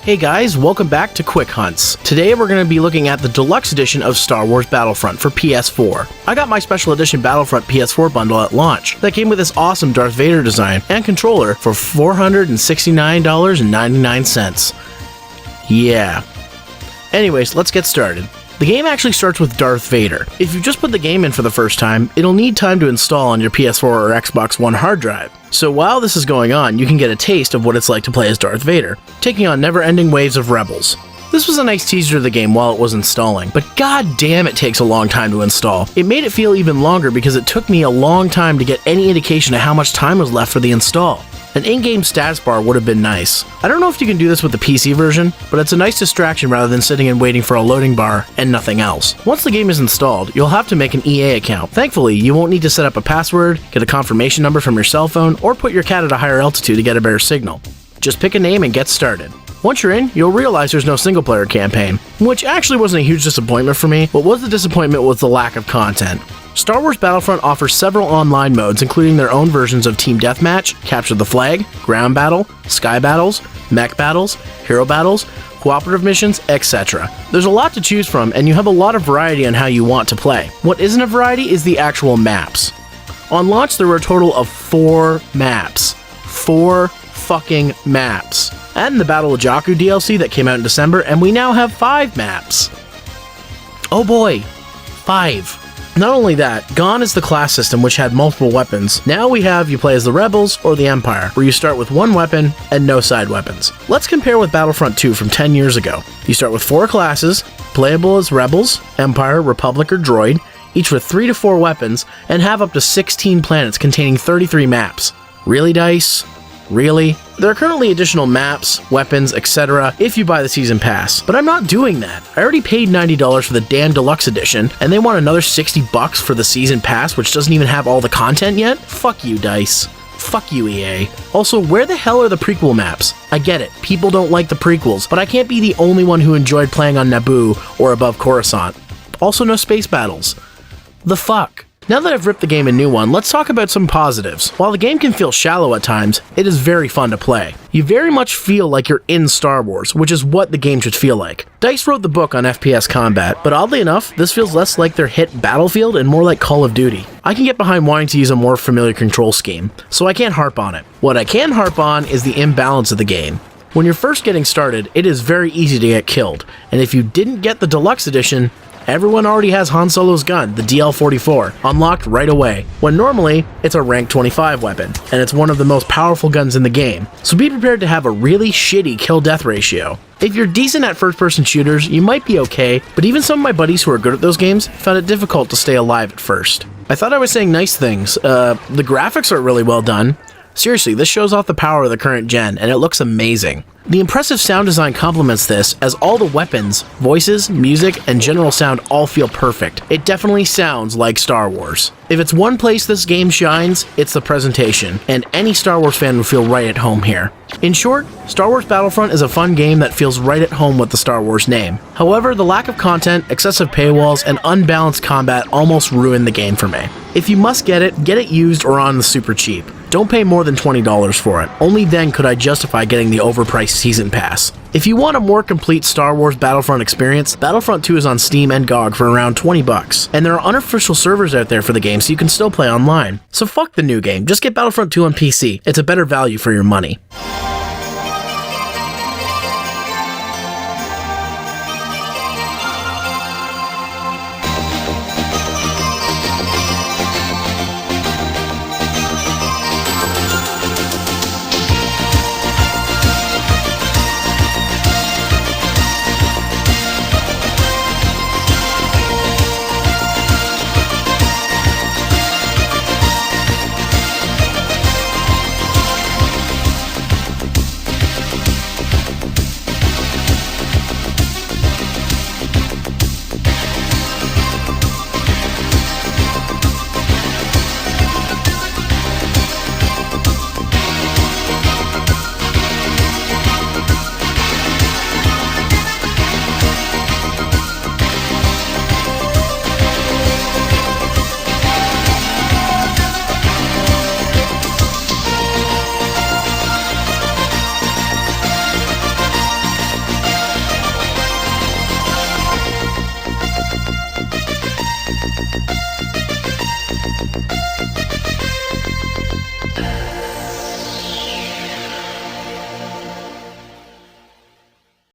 Hey guys, welcome back to Quick Hunts. Today we're going to be looking at the deluxe edition of Star Wars Battlefront for PS4. I got my special edition Battlefront PS4 bundle at launch that came with this awesome Darth Vader design and controller for $469.99. Yeah. Anyways, let's get started. The game actually starts with Darth Vader. If you just put the game in for the first time, it'll need time to install on your PS4 or Xbox One hard drive. So while this is going on, you can get a taste of what it's like to play as Darth Vader, taking on never-ending waves of rebels. This was a nice teaser to the game while it was installing, but god damn it takes a long time to install. It made it feel even longer because it took me a long time to get any indication of how much time was left for the install. An in-game status bar would have been nice. I don't know if you can do this with the PC version, but it's a nice distraction rather than sitting and waiting for a loading bar and nothing else. Once the game is installed, you'll have to make an EA account. Thankfully, you won't need to set up a password, get a confirmation number from your cell phone, or put your cat at a higher altitude to get a better signal. Just pick a name and get started. Once you're in, you'll realize there's no single-player campaign, which actually wasn't a huge disappointment for me. What was the disappointment was the lack of content. Star Wars Battlefront offers several online modes, including their own versions of Team Deathmatch, Capture the Flag, Ground Battle, Sky Battles, Mech Battles, Hero Battles, Cooperative Missions, etc. There's a lot to choose from, and you have a lot of variety on how you want to play. What isn't a variety is the actual maps. On launch, there were a total of 4 maps. 4 fucking maps. And the Battle of Jakku DLC that came out in December, and we now have 5 maps. Oh boy, 5. Not only that, gone is the class system which had multiple weapons. Now you play as the Rebels or the Empire, where you start with 1 weapon and no side weapons. Let's compare with Battlefront 2 from 10 years ago. You start with 4 classes, playable as Rebels, Empire, Republic, or Droid, each with 3 to 4 weapons, and have up to 16 planets containing 33 maps. Really, DICE? Really? There are currently additional maps, weapons, etc. if you buy the season pass, but I'm not doing that. I already paid $90 for the damn deluxe edition, and they want another $60 for the season pass, which doesn't even have all the content yet? Fuck you, DICE. Fuck you, EA. Also, where the hell are the prequel maps? I get it, people don't like the prequels, but I can't be the only one who enjoyed playing on Naboo or above Coruscant. Also, no space battles. The fuck? Now that I've ripped the game a new one, let's talk about some positives. While the game can feel shallow at times, it is very fun to play. You very much feel like you're in Star Wars, which is what the game should feel like. DICE wrote the book on FPS combat, but oddly enough, this feels less like their hit Battlefield and more like Call of Duty. I can get behind wanting to use a more familiar control scheme, so I can't harp on it. What I can harp on is the imbalance of the game. When you're first getting started, it is very easy to get killed, and if you didn't get the deluxe edition, everyone already has Han Solo's gun, the DL-44, unlocked right away, when normally it's a rank 25 weapon, and it's one of the most powerful guns in the game, so be prepared to have a really shitty kill-death ratio. If you're decent at first-person shooters, you might be okay, but even some of my buddies who are good at those games found it difficult to stay alive at first. I thought I was saying nice things. The graphics are really well done. Seriously, this shows off the power of the current gen, and it looks amazing. The impressive sound design complements this, as all the weapons, voices, music, and general sound all feel perfect. It definitely sounds like Star Wars. If it's one place this game shines, it's the presentation, and any Star Wars fan would feel right at home here. In short, Star Wars Battlefront is a fun game that feels right at home with the Star Wars name. However, the lack of content, excessive paywalls, and unbalanced combat almost ruined the game for me. If you must get it used or on the super cheap. Don't pay more than $20 for it. Only then could I justify getting the overpriced season pass. If you want a more complete Star Wars Battlefront experience, Battlefront 2 is on Steam and GOG for around $20, and there are unofficial servers out there for the game so you can still play online. So fuck the new game, just get Battlefront 2 on PC. It's a better value for your money.